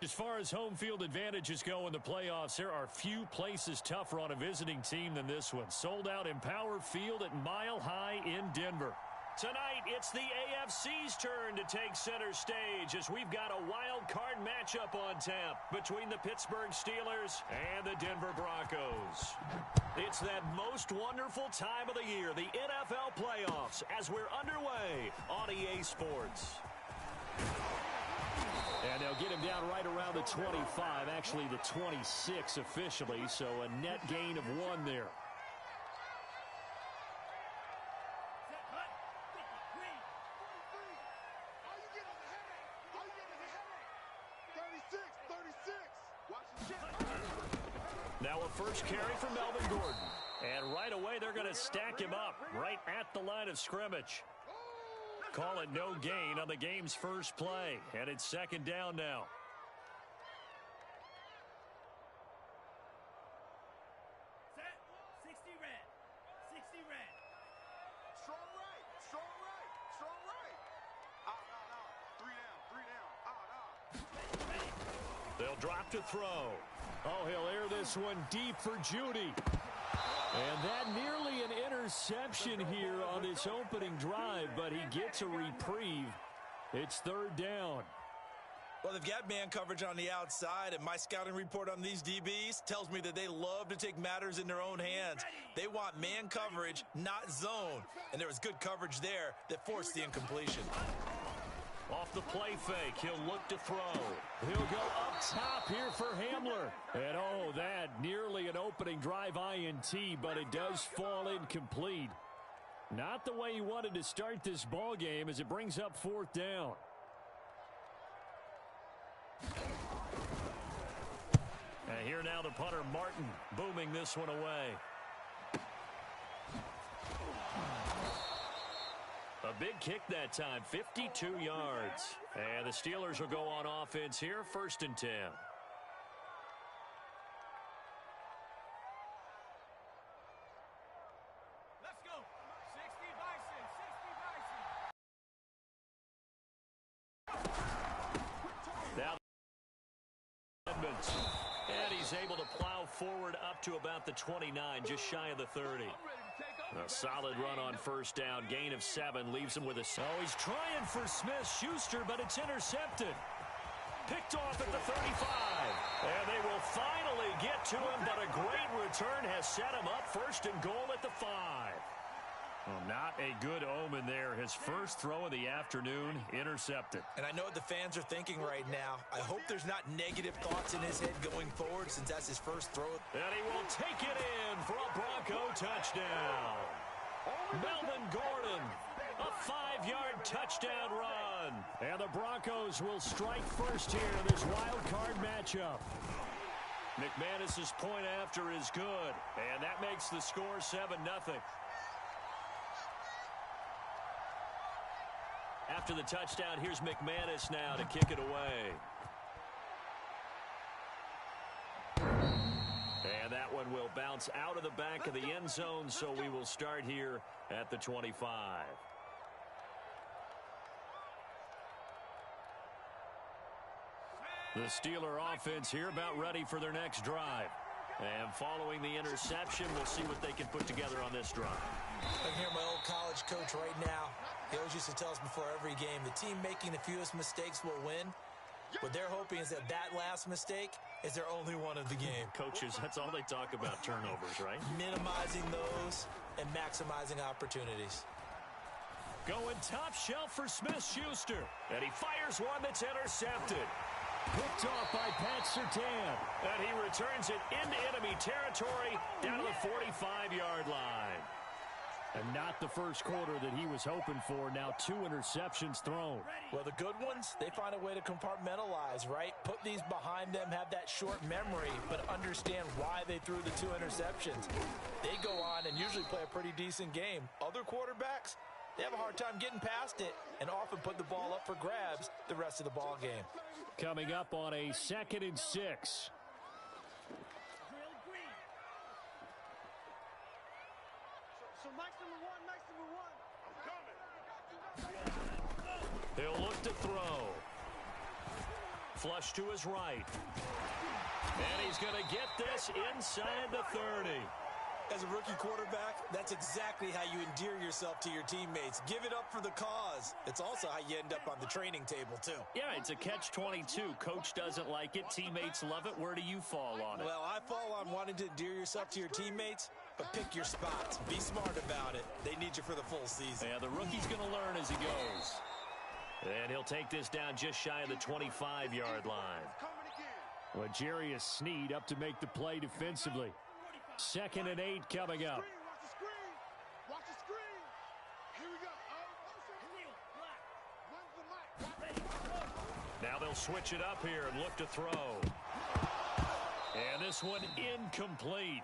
As far as home field advantages go in the playoffs, there are few places tougher on a visiting team than this one. Sold out Empower Field at Mile High in Denver. Tonight, it's the AFC's turn to take center stage as we've got a wild card matchup on tap between the Pittsburgh Steelers and the Denver Broncos. It's that most wonderful time of the year, the NFL playoffs, as we're underway on EA Sports. And they'll get him down right around the 25, actually the 26 officially, so a net gain of 1 there. Now a first carry for Melvin Gordon. And right away they're going to stack him up right at the line of scrimmage. Call it no gain on the game's first play. And it's second down now. Set. 60 red. 60 red. Strong right. Strong right. Strong right. 3 down. 3 down. They'll drop to throw. Oh, he'll air this one deep for Judy. And that nearly an interception here on this opening drive, but he gets a reprieve. It's third down. Well, they've got man coverage on the outside, and my scouting report on these DBs tells me that they love to take matters in their own hands. They want man coverage, not zone. And there was good coverage there that forced the incompletion. Off the play fake, he'll look to throw. He'll go up top here for Hamler. And oh, that nearly an opening drive INT, but it does fall incomplete. Not the way he wanted to start this ball game as it brings up fourth down. And here now the punter Martin booming this one away. A big kick that time, 52 yards. And the Steelers will go on offense here, 1st and 10. Let's go. 60 Bison. 60 Bison. Now Edmonds. And he's able to plow forward up to about the 29, just shy of the 30. A solid run on first down. Gain of 7 leaves him with a... Oh, he's trying for Smith-Schuster, but it's intercepted. Picked off at the 35. And they will finally get to him, but a great return has set him up 1st and goal at the 5. Well, not a good omen there. His first throw of the afternoon intercepted. And I know what the fans are thinking right now. I hope there's not negative thoughts in his head going forward since that's his first throw. And he will take it in for a Bronco touchdown. Melvin Gordon, a 5-yard touchdown run. And the Broncos will strike first here in this wild card matchup. McManus's point after is good. And that makes the score 7-0. After the touchdown, here's McManus now to kick it away. And that one will bounce out of the back of the end zone, so we will start here at the 25. The Steeler offense here about ready for their next drive. And following the interception, we'll see what they can put together on this drive. I can hear my old college coach right now. He always used to tell us before every game, the team making the fewest mistakes will win. What they're hoping is that that last mistake is their only one of the game. Coaches, that's all they talk about, turnovers, right? Minimizing those and maximizing opportunities. Going top shelf for Smith-Schuster. And he fires one that's intercepted. Picked off by Pat Surtain. And he returns it into enemy territory down to the 45-yard line. And not the first quarter that he was hoping for. Now 2 interceptions thrown. Well, the good ones, they find a way to compartmentalize, right? Put these behind them, have that short memory, but understand why they threw the 2 interceptions. They go on and usually play a pretty decent game. Other quarterbacks, they have a hard time getting past it and often put the ball up for grabs the rest of the ball game. Coming up on a 2nd and 6. So Mike's number 1, Mike's number 1. I'm coming. He'll look to throw. flush to his right. And he's going to get this inside the 30. As a rookie quarterback, that's exactly how you endear yourself to your teammates. Give it up for the cause. It's also how you end up on the training table, too. Yeah, it's a catch-22. Coach doesn't like it. Teammates love it. Where do you fall on it? Well, I fall on wanting to endear yourself to your teammates, but pick your spots. Be smart about it. They need you for the full season. Yeah, the rookie's going to learn as he goes. And he'll take this down just shy of the 25-yard line. Well, L'Jarius Sneed up to make the play defensively. 2nd and 8 coming up. Watch the screen. Watch the screen. Here we go. Now they'll switch it up here and look to throw. And this one incomplete.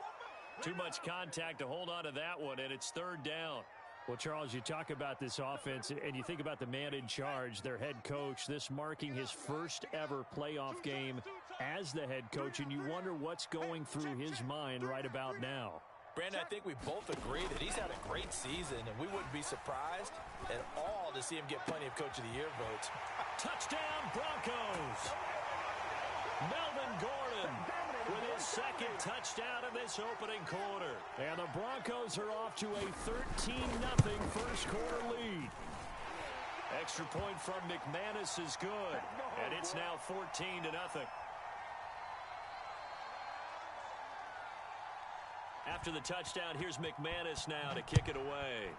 Too much contact to hold on to that one, and it's 3rd down. Well, Charles, you talk about this offense, and you think about the man in charge, their head coach, this marking his first ever playoff game as the head coach, and you wonder what's going through his mind right about now. Brandon, I think we both agree that he's had a great season, and we wouldn't be surprised at all to see him get plenty of Coach of the Year votes. Touchdown, Broncos! Melvin Gordon with his 2nd touchdown in this opening quarter. And the Broncos are off to a 13-0 first quarter lead. Extra point from McManus is good. And it's now 14-0. After the touchdown, here's McManus now to kick it away.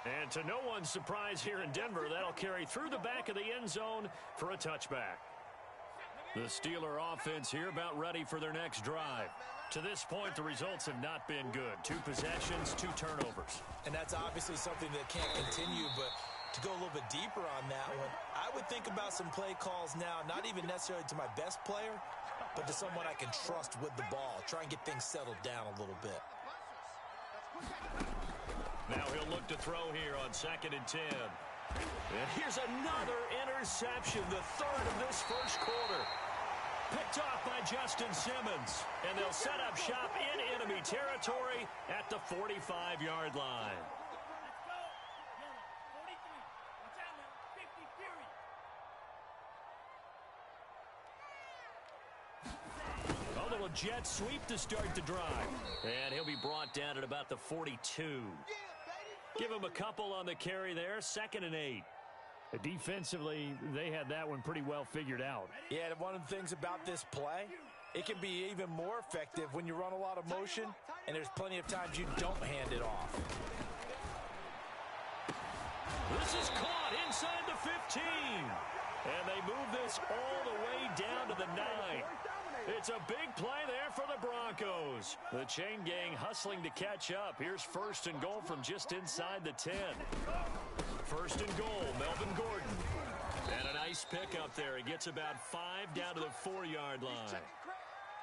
And to no one's surprise here in Denver, that'll carry through the back of the end zone for a touchback. The Steeler offense here about ready for their next drive. To this point, the results have not been good. 2 possessions, 2 turnovers. And that's obviously something that can't continue, but to go a little bit deeper on that one, I would think about some play calls now, not even necessarily to my best player, but to someone I can trust with the ball. Try and get things settled down a little bit. Now he'll look to throw here on 2nd and 10. And here's another interception, the 3rd of this first quarter. Picked off by Justin Simmons. And they'll set up shop in enemy territory at the 45-yard line. A little jet sweep to start the drive. And he'll be brought down at about the 42. Give him a couple on the carry there. 2nd and 8. Defensively, they had that one pretty well figured out. Yeah, and one of the things about this play, it can be even more effective when you run a lot of motion, and there's plenty of times you don't hand it off. This is caught inside the 15. And they move this all the way down to the 9. It's a big play there for the Broncos. The chain gang hustling to catch up. Here's 1st and goal from just inside the 10. 1st and goal, Melvin Gordon. And a nice pickup there. He gets about 5 down to the 4-yard line.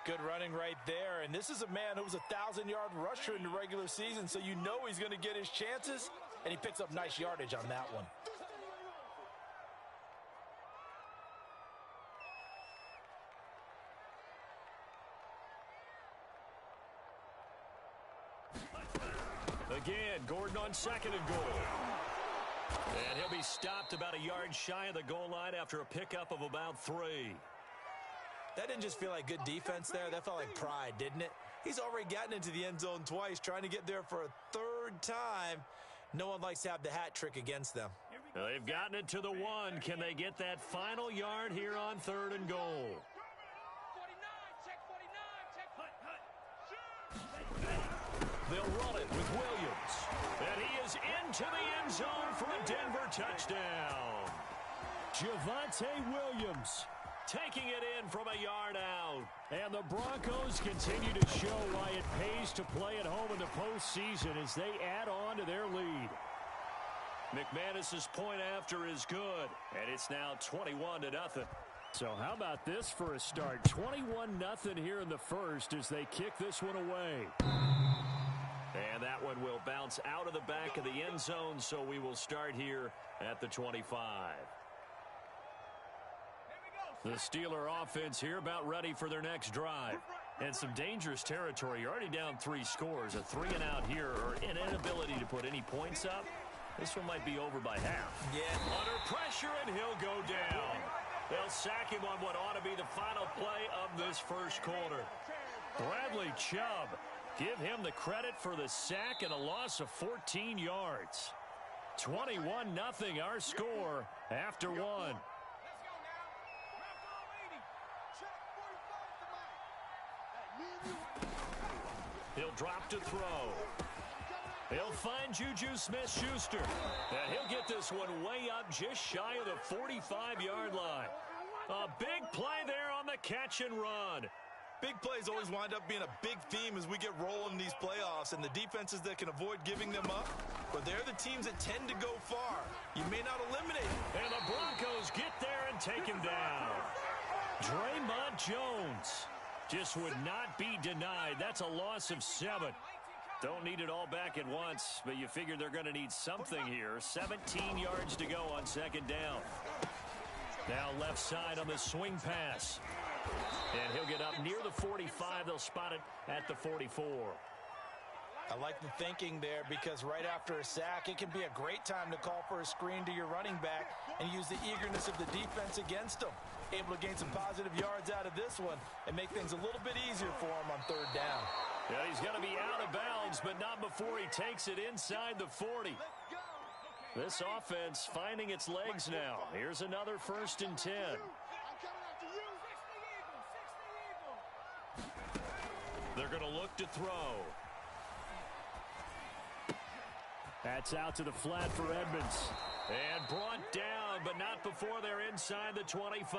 Good running right there. And this is a man who was a 1,000-yard rusher in the regular season, so you know he's going to get his chances, and he picks up nice yardage on that one. Again, Gordon on 2nd and goal. And he'll be stopped about a yard shy of the goal line after a pickup of about 3. That didn't just feel like good defense there. That felt like pride, didn't it? He's already gotten into the end zone twice, trying to get there for a 3rd time. No one likes to have the hat trick against them. They've gotten it to the 1. Can they get that final yard here on 3rd and goal? They'll run it with Williams. And he is into the end zone for a Denver touchdown. Javonte Williams taking it in from a yard out. And the Broncos continue to show why it pays to play at home in the postseason as they add on to their lead. McManus's point after is good. And it's now 21-0. So how about this for a start? 21-0 here in the first as they kick this one away. And that one will bounce out of the back of the end zone, so we will start here at the 25. The Steeler offense here about ready for their next drive. And some dangerous territory. You're already down 3 scores. A 3-and-out here or an inability to put any points up. This one might be over by half. Yeah. Under pressure, and he'll go down. They'll sack him on what ought to be the final play of this first quarter. Bradley Chubb, give him the credit for the sack and a loss of 14 yards. 21-0 our score after one. He'll drop to throw. He'll find Juju Smith-Schuster. And he'll get this one way up just shy of the 45-yard line. A big play there on the catch and run. Big plays always wind up being a big theme as we get rolling in these playoffs, and the defenses that can avoid giving them up, but they're the teams that tend to go far. You may not eliminate them. And the Broncos get there and take him down. Draymond Jones just would not be denied. That's a loss of 7. Don't need it all back at once, but you figure they're going to need something here. 17 yards to go on second down. Now left side on the swing pass. And he'll get up near the 45. They'll spot it at the 44. I like the thinking there because right after a sack, it can be a great time to call for a screen to your running back and use the eagerness of the defense against them. Able to gain some positive yards out of this one and make things a little bit easier for him on third down. Yeah, he's going to be out of bounds, but not before he takes it inside the 40. This offense finding its legs now. Here's another 1st and 10. They're going to look to throw. That's out to the flat for Edmonds. And brought down, but not before they're inside the 25.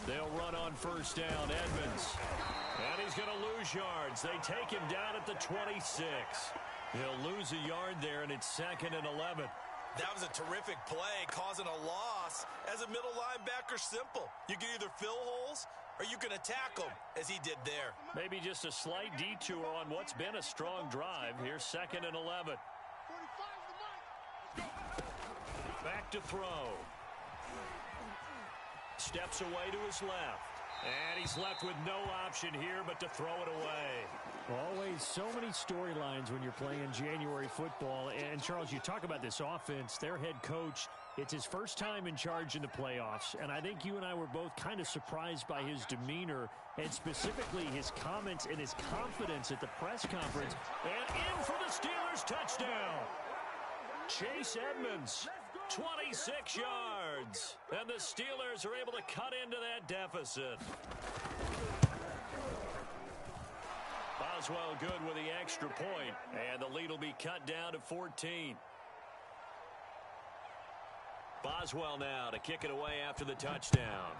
They'll run on first down, Edmonds. And he's going to lose yards. They take him down at the 26. He'll lose a yard there, and it's 2nd and 11. That was a terrific play, causing a loss. As a middle linebacker, simple. You can either fill holes or you can attack them, as he did there. Maybe just a slight detour on what's been a strong drive. Here's 2nd and 11. Back to throw. Steps away to his left. And he's left with no option here but to throw it away. Always so many storylines when you're playing January football. And, Charles, you talk about this offense, their head coach, it's his first time in charge in the playoffs. And I think you and I were both kind of surprised by his demeanor and specifically his comments and his confidence at the press conference. And in for the Steelers touchdown. Chase Edmonds, 26 yards. And the Steelers are able to cut into that deficit. Boswell good with the extra point, and the lead will be cut down to 14. Boswell now to kick it away after the touchdown.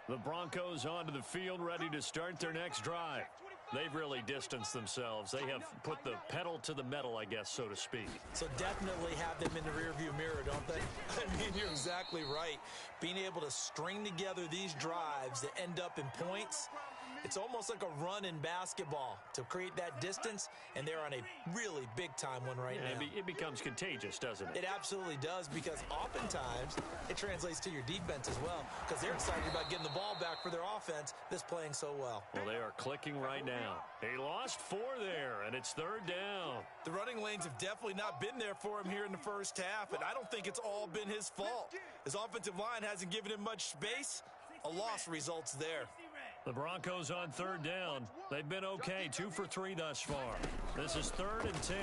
The Broncos onto the field, ready to start their next drive. They've really distanced themselves. They have put the pedal to the metal, I guess, so to speak. So definitely have them in the rearview mirror, don't they? I mean, you're exactly right. Being able to string together these drives that end up in points, it's almost like a run in basketball to create that distance, and they're on a really big-time one right now. It becomes contagious, doesn't it? It absolutely does, because oftentimes it translates to your defense as well, because they're excited about getting the ball back for their offense that's playing so well. Well, they are clicking right now. He lost 4 there, and it's 3rd down. The running lanes have definitely not been there for him here in the first half, and I don't think it's all been his fault. His offensive line hasn't given him much space. A loss results there. The Broncos on 3rd down. They've been okay, 2 for 3 thus far. This is 3rd and 10.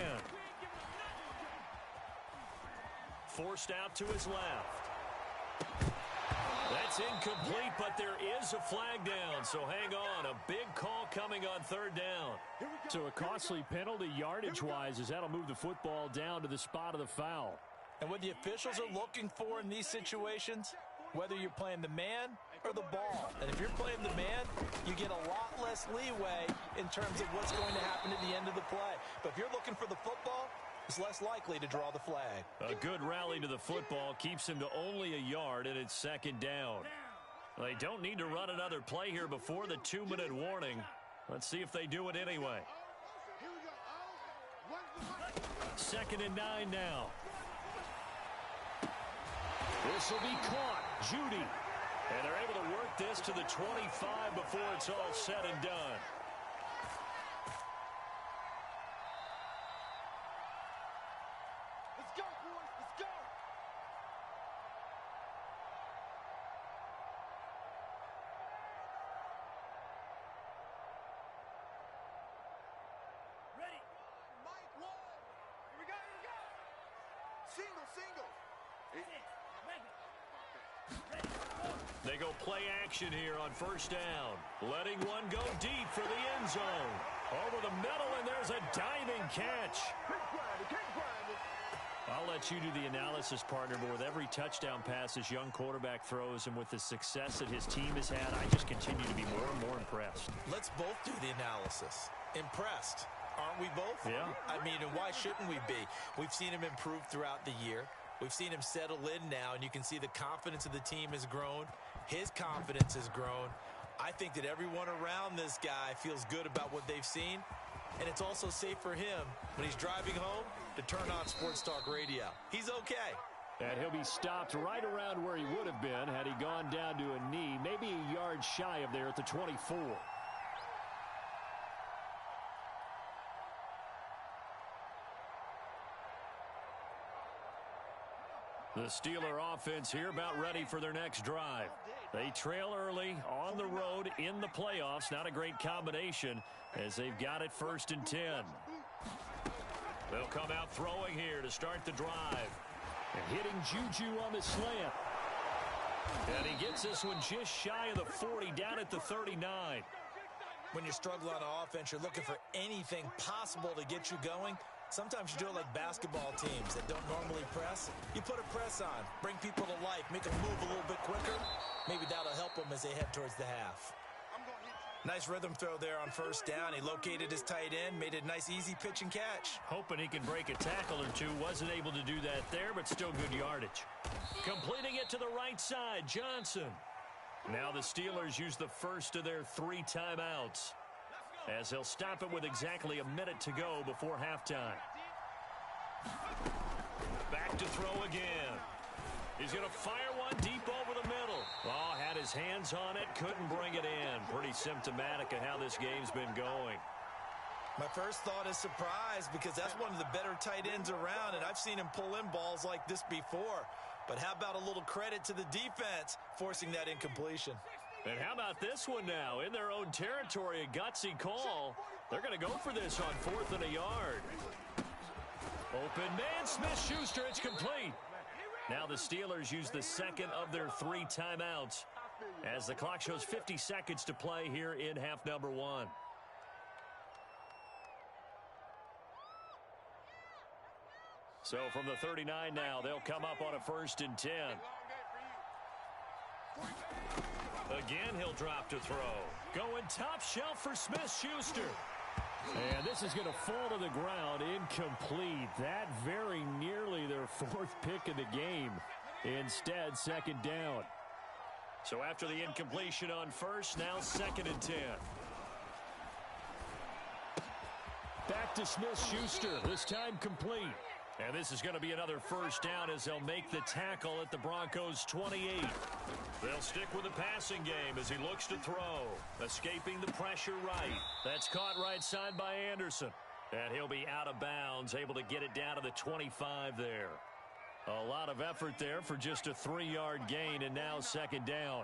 Forced out to his left. That's incomplete, but there is a flag down, so hang on. A big call coming on 3rd down. So a costly penalty yardage-wise as that'll move the football down to the spot of the foul. And what the officials are looking for in these situations, whether you're playing the man or the ball. And if you're playing the man, you get a lot less leeway in terms of what's going to happen at the end of the play. But if you're looking for the football, it's less likely to draw the flag. A good rally to the football keeps him to only a yard, and it's 2nd down. They don't need to run another play here before the 2-minute warning. Let's see if they do it anyway. 2nd and 9 now. This will be caught. Judy. And they're able to work this to the 25 before it's all said and done. Let's go, boys. Let's go. Ready. Mike, one. Here we go. Here we go. Single, single. Set. Regular. Ready. Go. They go play action here on 1st down. Letting one go deep for the end zone. Over the middle, and there's a diving catch. I'll let you do the analysis, partner, but with every touchdown pass this young quarterback throws and with the success that his team has had, I just continue to be more and more impressed. Let's both do the analysis. Impressed. Aren't we both? Yeah. I mean, and why shouldn't we be? We've seen him improve throughout the year. We've seen him settle in now, and you can see the confidence of the team has grown. His confidence has grown. I think that everyone around this guy feels good about what they've seen, and it's also safe for him when he's driving home to turn on Sports Talk Radio. He's okay. And he'll be stopped right around where he would have been had he gone down to a knee, maybe a yard shy of there at the 24. The Steeler offense here about ready for their next drive. They trail early on the road in the playoffs. Not a great combination as they've got it 1st and 10. They'll come out throwing here to start the drive. And hitting Juju on the slant. And he gets this one just shy of the 40, down at the 39. When you struggle on offense, you're looking for anything possible to get you going. Sometimes you do it like basketball teams that don't normally press. You put a press on, bring people to life, make them move a little bit quicker. Maybe that'll help them as they head towards the half. Nice rhythm throw there on 1st down. He located his tight end, made it a nice easy pitch and catch. Hoping he can break a tackle or two. Wasn't able to do that there, but still good yardage. Completing it to the right side, Johnson. Now the Steelers use the first of their 3 timeouts, as they'll stop it with exactly a minute to go before halftime. Back to throw again. He's going to fire one deep over the middle. Oh, had his hands on it, couldn't bring it in. Pretty symptomatic of how this game's been going. My first thought is surprise, because that's one of the better tight ends around, and I've seen him pull in balls like this before. But how about a little credit to the defense forcing that incompletion? And how about this one now? In their own territory, a gutsy call. They're going to go for this on 4th and a yard. Open man, Smith-Schuster, it's complete. Now the Steelers use the second of their 3 timeouts as the clock shows 50 seconds to play here in half number 1. So from the 39 now, they'll come up on a 1st and 10. Again, he'll drop to throw. Going top shelf for Smith-Schuster. And this is going to fall to the ground, incomplete. That very nearly their 4th pick of the game. Instead, 2nd down. So after the incompletion on 1st, now 2nd and 10. Back to Smith-Schuster, this time complete. And this is going to be another 1st down as they'll make the tackle at the Broncos' 28. They'll stick with the passing game as he looks to throw. Escaping the pressure right. That's caught right side by Anderson. And he'll be out of bounds, able to get it down to the 25 there. A lot of effort there for just a 3-yard gain, and now 2nd down.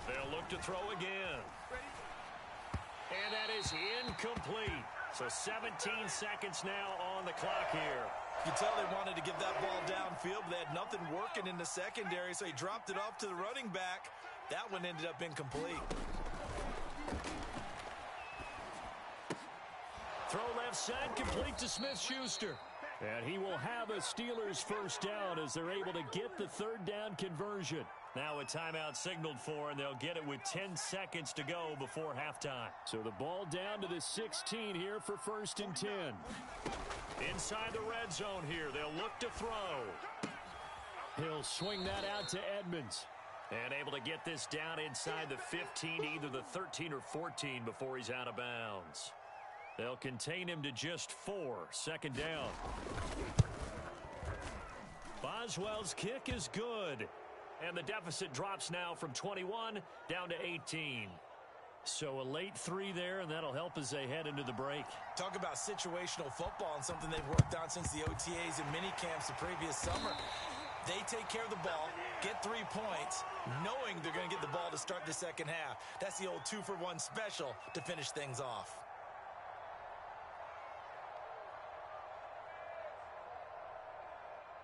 They'll look to throw again. And that is incomplete. So 17 seconds now on the clock here. You can tell they wanted to get that ball downfield, but they had nothing working in the secondary, so he dropped it off to the running back. That one ended up incomplete. Throw left side, complete to Smith-Schuster. And he will have a Steelers 1st down as they're able to get the 3rd down conversion. Now a timeout signaled for, and they'll get it with 10 seconds to go before halftime. So the ball down to the 16 here for 1st and 10. Inside the red zone here, they'll look to throw. He'll swing that out to Edmonds. And able to get this down inside the 15, either the 13 or 14 before he's out of bounds. They'll contain him to just 4. Second down. Boswell's kick is good. And the deficit drops now from 21 down to 18. So a late 3 there, and that'll help as they head into the break. Talk about situational football and something they've worked on since the OTAs and mini camps the previous summer. They take care of the ball, get 3 points, knowing they're going to get the ball to start the second half. That's the old 2-for-1 special to finish things off.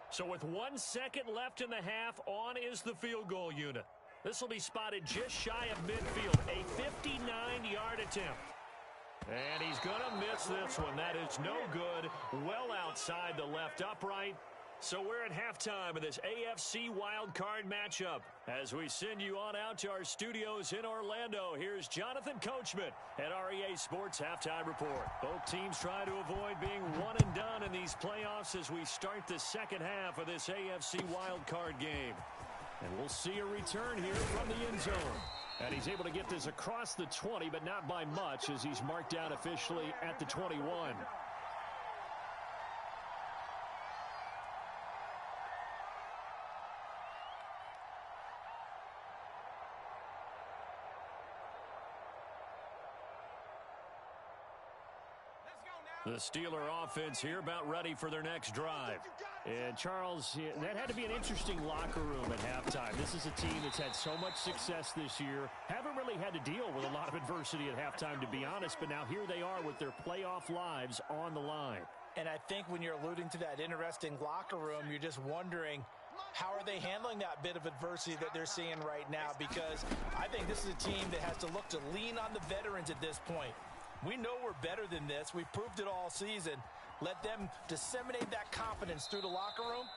So with 1 second left in the half, on is the field goal unit. This will be spotted just shy of midfield, a 59-yard attempt. And he's going to miss this one. That is no good, well outside the left upright. So we're at halftime of this AFC wildcard matchup. As we send you on out to our studios in Orlando, here's Jonathan Coachman at REA Sports Halftime Report. Both teams try to avoid being one and done in these playoffs as we start the second half of this AFC wildcard game. And we'll see a return here from the end zone. And he's able to get this across the 20, but not by much as he's marked down officially at the 21. The Steeler offense here about ready for their next drive. And Charles, that had to be an interesting locker room at halftime. This is a team that's had so much success this year. Haven't really had to deal with a lot of adversity at halftime, to be honest. But now here they are with their playoff lives on the line. And I think when you're alluding to that interesting locker room, you're just wondering, how are they handling that bit of adversity that they're seeing right now? Because I think this is a team that has to look to lean on the veterans at this point. We know we're better than this. We've proved it all season. Let them disseminate that confidence through the locker room.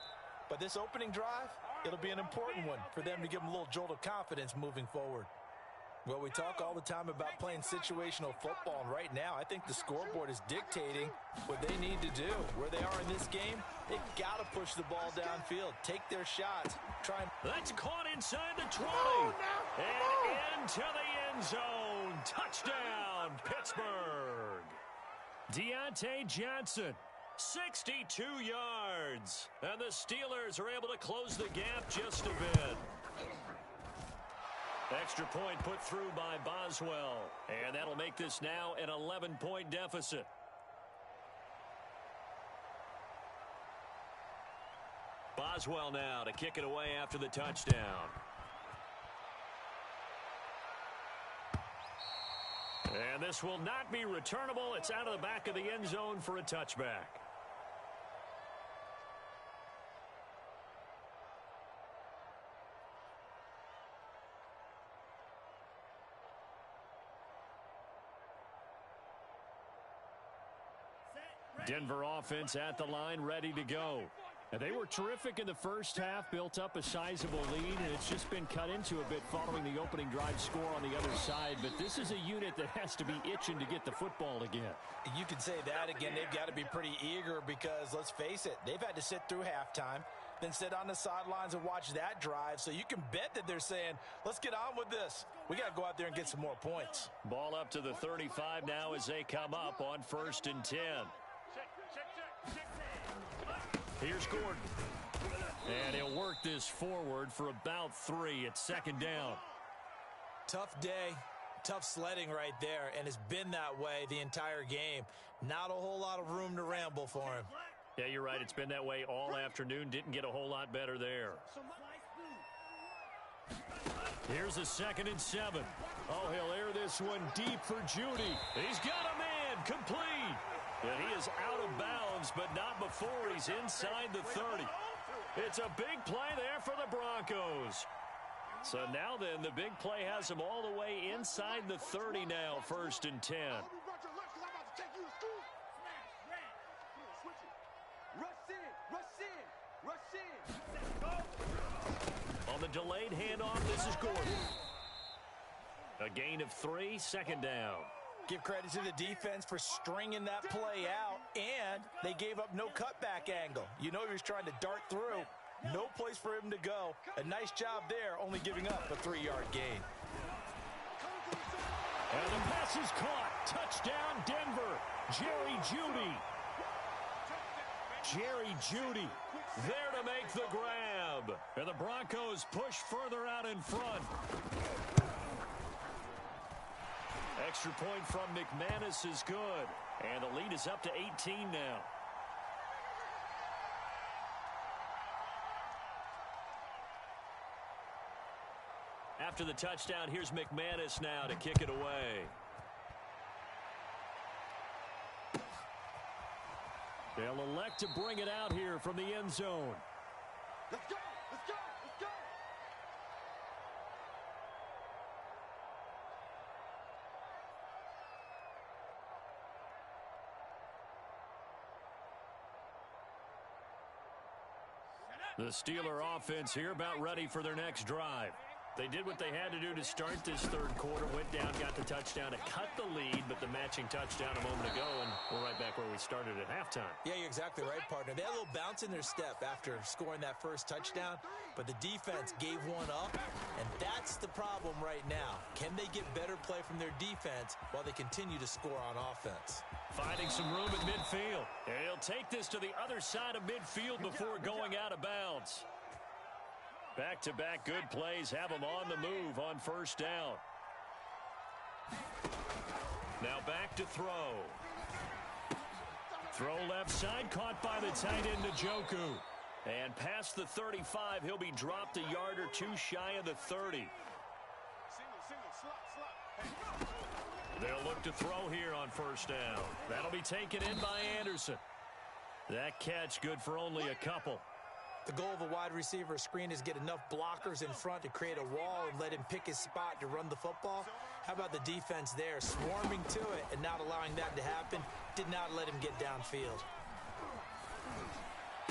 But this opening drive, it'll be an important one for them to give them a little jolt of confidence moving forward. Well, we talk all the time about playing situational football, and right now I think the scoreboard is dictating what they need to do. Where they are in this game, they've got to push the ball downfield, take their shots, try and... That's caught inside the 20. And into the end zone. Touchdown, Pittsburgh. Deontay Johnson, 62 yards. And the Steelers are able to close the gap just a bit. Extra point put through by Boswell. And that'll make this now an 11-point deficit. Boswell now to kick it away after the touchdown. And this will not be returnable. It's out of the back of the end zone for a touchback. Denver offense at the line, ready to go. And they were terrific in the first half, built up a sizable lead, and it's just been cut into a bit following the opening drive score on the other side. But this is a unit that has to be itching to get the football again. You could say that again. They've got to be pretty eager because, let's face it, they've had to sit through halftime, then sit on the sidelines and watch that drive. So you can bet that they're saying, let's get on with this. We got to go out there and get some more points. Ball up to the 35 now as they come up on 1st and 10. Here's Gordon. And he'll work this forward for about 3 at 2nd down. Tough day, tough sledding right there, and it's been that way the entire game. Not a whole lot of room to ramble for him. Yeah, you're right. It's been that way all afternoon. Didn't get a whole lot better there. Here's a 2nd and 7. Oh, he'll air this one deep for Judy. He's got a man complete. And he is out of bounds, but not before he's inside the 30. It's a big play there for the Broncos. So now then, the big play has him all the way inside the 30 now, 1st and 10. On the delayed handoff, this is Gordon. A gain of 3, 2nd down. Give credit to the defense for stringing that play out, and they gave up no cutback angle. You know he was trying to dart through. No place for him to go. A nice job there, only giving up a 3-yard gain. And the pass is caught. Touchdown, Denver. Jerry Jeudy. Jerry Jeudy there to make the grab. And the Broncos push further out in front. Extra point from McManus is good. And the lead is up to 18 now. After the touchdown, here's McManus now to kick it away. They'll elect to bring it out here from the end zone. Let's go! Let's go! Let's go! The Steeler offense here about ready for their next drive. They did what they had to do to start this third quarter, went down, got the touchdown to cut the lead, but the matching touchdown a moment ago, and we're right back where we started at halftime. Yeah, you're exactly right, partner. They had a little bounce in their step after scoring that first touchdown, but the defense gave one up, and that's the problem right now. Can they get better play from their defense while they continue to score on offense? Finding some room at midfield. And he'll take this to the other side of midfield before going out of bounds. Back-to-back good plays have them on the move on first down. Now back to throw. Throw left side, caught by the tight end Njoku. And past the 35, he'll be dropped a yard or two shy of the 30. They'll look to throw here on first down. That'll be taken in by Anderson. That catch good for only a couple. The goal of a wide receiver screen is get enough blockers in front to create a wall and let him pick his spot to run the football. How about the defense there, swarming to it and not allowing that to happen? Did not let him get downfield.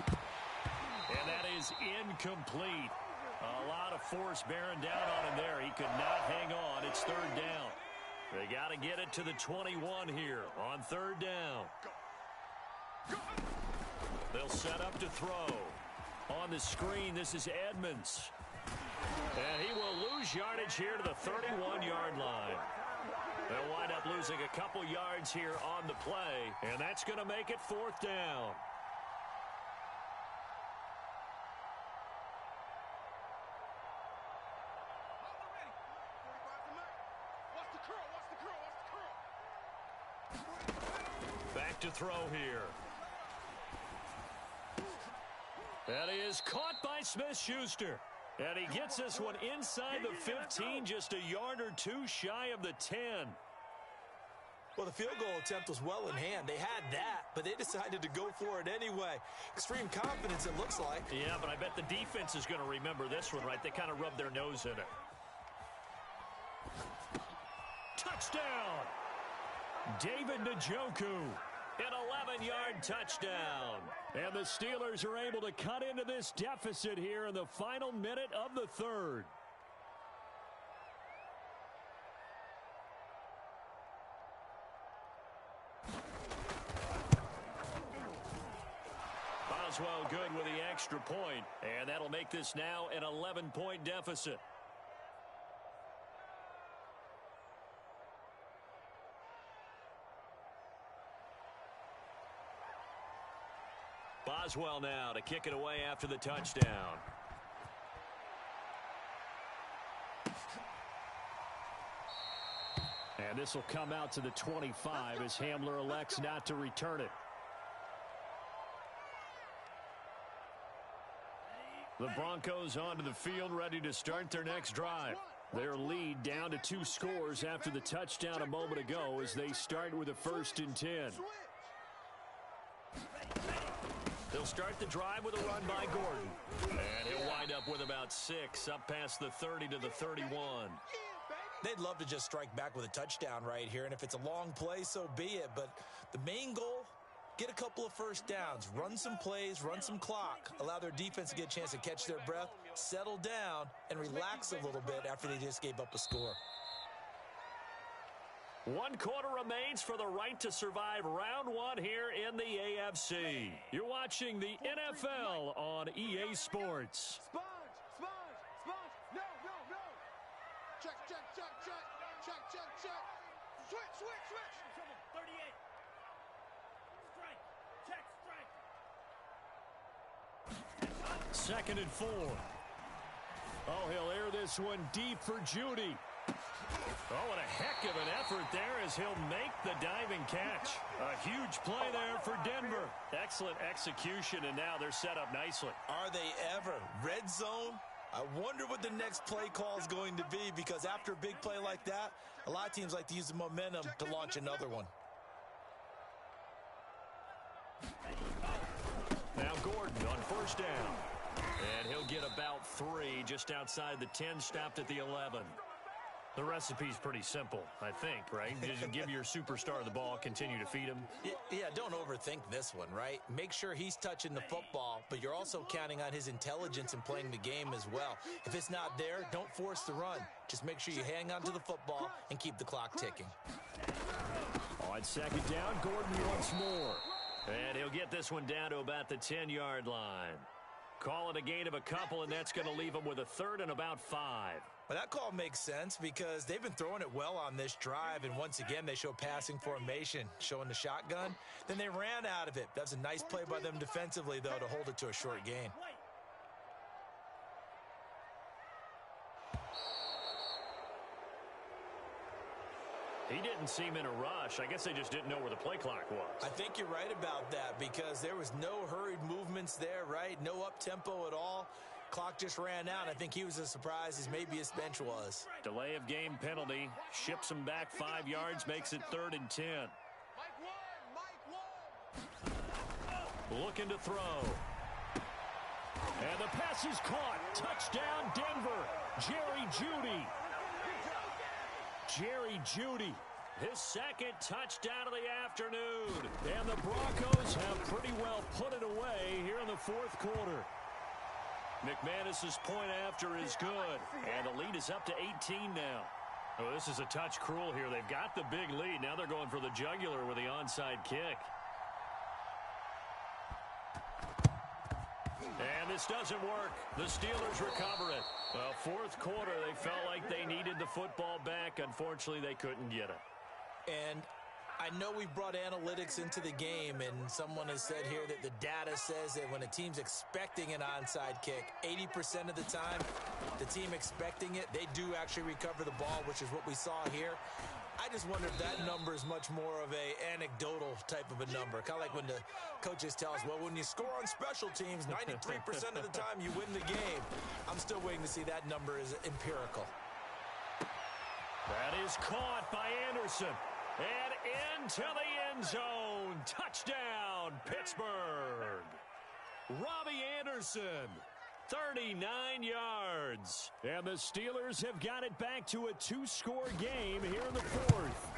And that is incomplete. A lot of force bearing down on him there. He could not hang on. It's third down. They got to get it to the 21 here on third down. They'll set up to throw. On the screen, this is Edmonds. And he will lose yardage here to the 31-yard line. They'll wind up losing a couple yards here on the play, and that's going to make it fourth down. Back to throw here. That is caught by Smith-Schuster. And he gets this one inside the 15, just a yard or two shy of the 10. Well, the field goal attempt was well in hand. They had that, but they decided to go for it anyway. Extreme confidence, it looks like. Yeah, but I bet the defense is going to remember this one, right? They kind of rubbed their nose in it. Touchdown! David Njoku. An 11-yard touchdown. And the Steelers are able to cut into this deficit here in the final minute of the third. Boswell good with the extra point, and that'll make this now an 11-point deficit. Boswell now to kick it away after the touchdown. And this will come out to the 25 as Hamler elects not to return it. The Broncos onto the field ready to start their next drive. Their lead down to 2 scores after the touchdown a moment ago as they start with a 1st and 10. They'll start the drive with a run by Gordon. And he'll wind up with about 6 up past the 30 to the 31. They'd love to just strike back with a touchdown right here, and if it's a long play, so be it. But the main goal, get a couple of first downs, run some plays, run some clock, allow their defense to get a chance to catch their breath, settle down, and relax a little bit after they just gave up a score. 1 quarter remains for the right to survive round 1 here in the AFC. You're watching the NFL on EA Sports. Sponge. No. Check. Switch. 38. Strike. Check, strike. 2nd and 4. Oh, he'll air this one deep for Judy. Oh, what a heck of an effort there as he'll make the diving catch. A huge play there for Denver. Excellent execution, and now they're set up nicely. Are they ever? Red zone? I wonder what the next play call is going to be, because after a big play like that, a lot of teams like to use the momentum to launch another one. Now Gordon on 1st down. And he'll get about 3 just outside the 10, stopped at the 11. The recipe's pretty simple, I think, right? Just give your superstar the ball, continue to feed him. Yeah, don't overthink this one, right? Make sure he's touching the football, but you're also counting on his intelligence in playing the game as well. If it's not there, don't force the run. Just make sure you hang on to the football and keep the clock ticking. On 2nd down, Gordon once more. And he'll get this one down to about the 10-yard line. Call it a gain of a couple, and that's going to leave him with a 3rd and about 5. Well, that call makes sense because they've been throwing it well on this drive, and once again, they show passing formation, showing the shotgun. Then they ran out of it. That was a nice play by them defensively, though, to hold it to a short gain. He didn't seem in a rush. I guess they just didn't know where the play clock was. I think you're right about that because there was no hurried movements there, right? No up-tempo at all. Clock just ran out. I think he was as surprised as maybe his bench was. Delay of game penalty. Ships him back 5 yards, makes it 3rd and 10. Looking to throw. And the pass is caught. Touchdown, Denver. Jerry Jeudy. Jerry Jeudy, his 2nd touchdown of the afternoon. And the Broncos have pretty well put it away here in the 4th quarter. McManus's point after is good. And the lead is up to 18 now. Oh, this is a touch cruel here. They've got the big lead. Now they're going for the jugular with the onside kick. And this doesn't work. The Steelers recover it. Well, 4th quarter, they felt like they needed the football back. Unfortunately, they couldn't get it. And I know we've brought analytics into the game, and someone has said here that the data says that when a team's expecting an onside kick, 80% of the time, the team expecting it, they do actually recover the ball, which is what we saw here. I just wonder if that number is much more of a anecdotal type of a number. Kind of like when the coaches tell us, well, when you score on special teams, 93% of the time you win the game. I'm still waiting to see that number is empirical. That is caught by Anderson. And into the end zone. Touchdown, Pittsburgh. Robbie Anderson. 39 yards. And the Steelers have got it back to a 2-score game here in the 4th.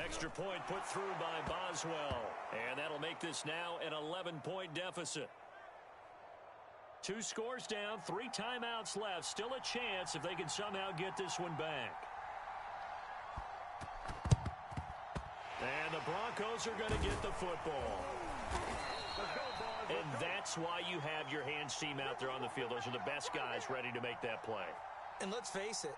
Extra point put through by Boswell. And that'll make this now an 11-point deficit. 2 scores down, 3 timeouts left. Still a chance if they can somehow get this one back. And the Broncos are going to get the football. And that's why you have your hands team out there on the field. Those are the best guys ready to make that play. And let's face it,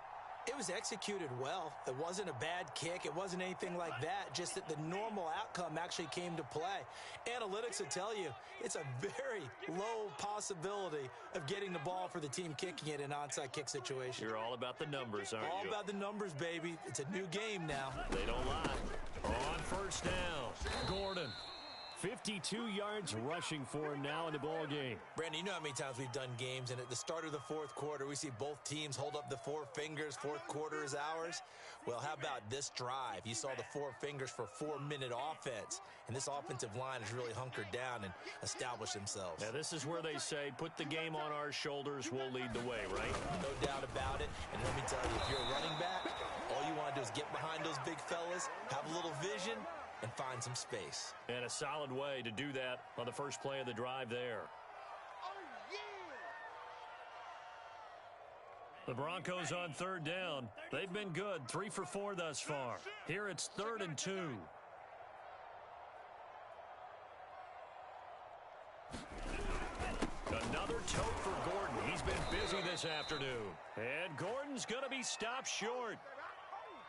it was executed well. It wasn't a bad kick. It wasn't anything like that. Just that the normal outcome actually came to play. Analytics will tell you it's a very low possibility of getting the ball for the team kicking it in an onside kick situation. You're all about the numbers, aren't you? All about the numbers, baby. It's a new game now. They don't lie. On 1st down, Gordon. 52 yards rushing for him now in the ball game. Brandon, you know how many times we've done games, and at the start of the 4th quarter, we see both teams hold up the 4 fingers. 4th quarter is ours. Well, how about this drive? You saw the 4 fingers for 4-minute offense, and this offensive line has really hunkered down and established themselves. Now, this is where they say, put the game on our shoulders, we'll lead the way, right? No doubt about it. And let me tell you, if you're a running back, all you want to do is get behind those big fellas, have a little vision, and find some space. And a solid way to do that on the first play of the drive there. The Broncos on third down. They've been good, 3 for 4 thus far. Here it's 3rd and 2. Another tote for Gordon. He's been busy this afternoon. And Gordon's going to be stopped short.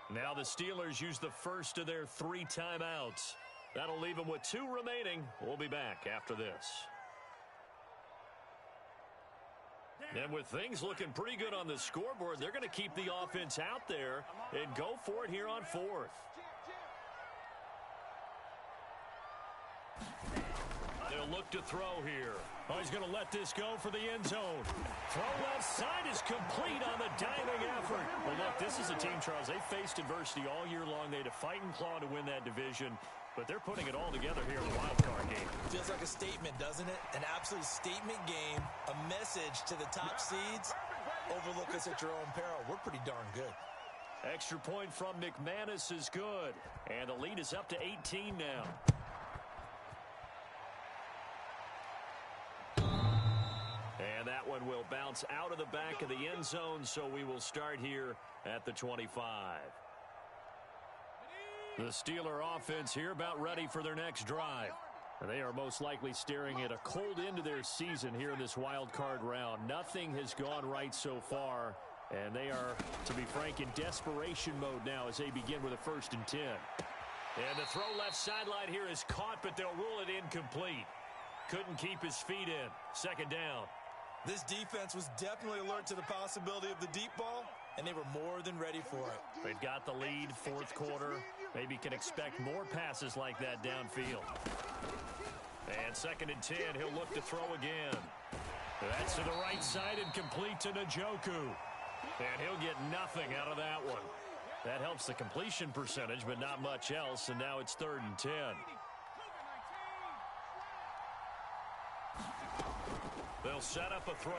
Now the Steelers use the first of their 3 timeouts. That'll leave them with 2 remaining. We'll be back after this. And with things looking pretty good on the scoreboard, they're going to keep the offense out there and go for it here on 4th. They'll look to throw here. Oh, he's going to let this go for the end zone. Throw left side is complete on the diving effort. Well, look, this is a team, Charles. They faced adversity all year long. They had to fight and claw to win that division. But they're putting it all together here in the wild card game. Feels like a statement, doesn't it? An absolute statement game, a message to the top seeds. Overlook us at your own peril. We're pretty darn good. Extra point from McManus is good. And the lead is up to 18 now. And that one will bounce out of the back of the end zone, so we will start here at the 25. The Steeler offense here about ready for their next drive. And they are most likely staring at a cold end to their season here in this wild card round. Nothing has gone right so far, and they are, to be frank, in desperation mode now as they begin with a 1st and 10. And the throw left sideline here is caught, but they'll rule it incomplete. Couldn't keep his feet in. 2nd down. This defense was definitely alert to the possibility of the deep ball, and they were more than ready for it. They've got the lead, 4th quarter. Maybe can expect more passes like that downfield. And 2nd and 10, he'll look to throw again. That's to the right side and complete to Njoku. And he'll get nothing out of that one. That helps the completion percentage, but not much else, and now it's 3rd and 10. They'll set up a throw.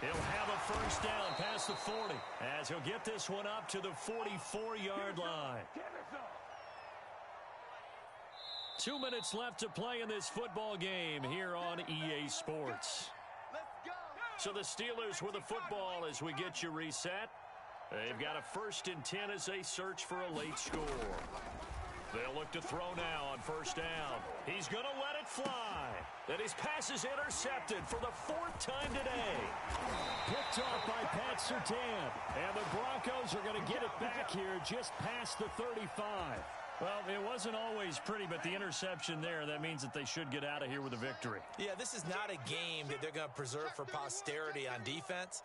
He'll have a 1st down past the 40 as he'll get this one up to the 44-yard line. 2 minutes left to play in this football game here on EA Sports. So the Steelers with the football as we get you reset. They've got a 1st and 10 as they search for a late score. They'll look to throw now on 1st down. He's going to let it fly. And his pass is intercepted for the 4th time today. Picked off by Pat Surtain. And the Broncos are going to get it back here just past the 35. Well, it wasn't always pretty, but the interception there, that means that they should get out of here with a victory. Yeah, this is not a game that they're going to preserve for posterity on defense,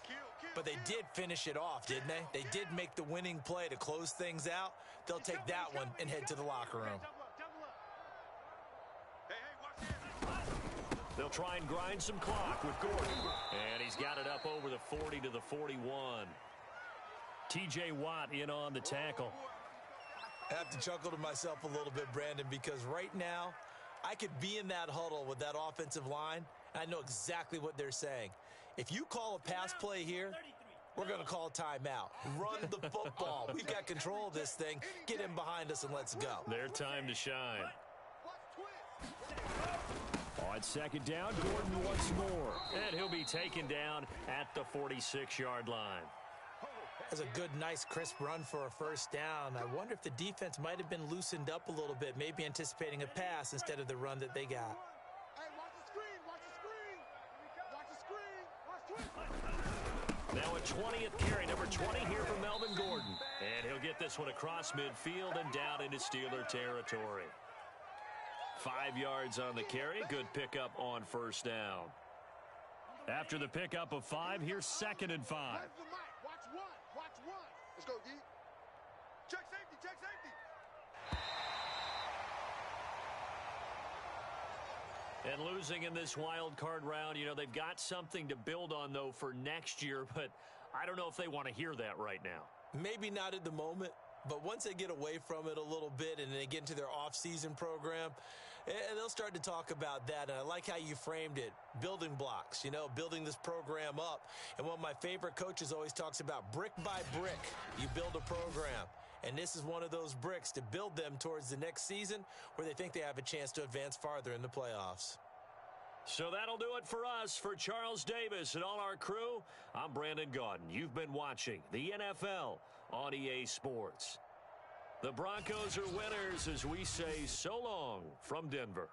but they did finish it off, didn't they? They did make the winning play to close things out. They'll take that one and head to the locker room. They'll try and grind some clock with Gordon. And he's got it up over the 40 to the 41. T.J. Watt in on the tackle. I have to chuckle to myself a little bit, Brandon, because right now I could be in that huddle with that offensive line, and I know exactly what they're saying. If you call a pass play here, we're going to call a timeout. Run the football. We've got control of this thing. Get in behind us and let's go. Their time to shine. On 2nd down, Gordon once more. And he'll be taken down at the 46-yard line. That's a good, nice, crisp run for a 1st down. I wonder if the defense might have been loosened up a little bit, maybe anticipating a pass instead of the run that they got. Hey, watch the screen, watch the screen. Watch the screen. Now a 20th carry, number 20 here for Melvin Gordon. And he'll get this one across midfield and down into Steeler territory. 5 yards on the carry. Good pickup on 1st down. After the pickup of 5, here's 2nd and 5. Watch one. Let's go, D. Check safety, check safety. And losing in this wild card round, you know, they've got something to build on, though, for next year. But I don't know if they want to hear that right now. Maybe not at the moment, but once they get away from it a little bit and they get into their off-season program, and they'll start to talk about that. And I like how you framed it, building blocks, you know, building this program up. And one of my favorite coaches always talks about brick by brick, you build a program. And this is one of those bricks to build them towards the next season where they think they have a chance to advance farther in the playoffs. So that'll do it for us. For Charles Davis and all our crew, I'm Brandon Gaudin. You've been watching the NFL on EA Sports. The Broncos are winners as we say so long from Denver.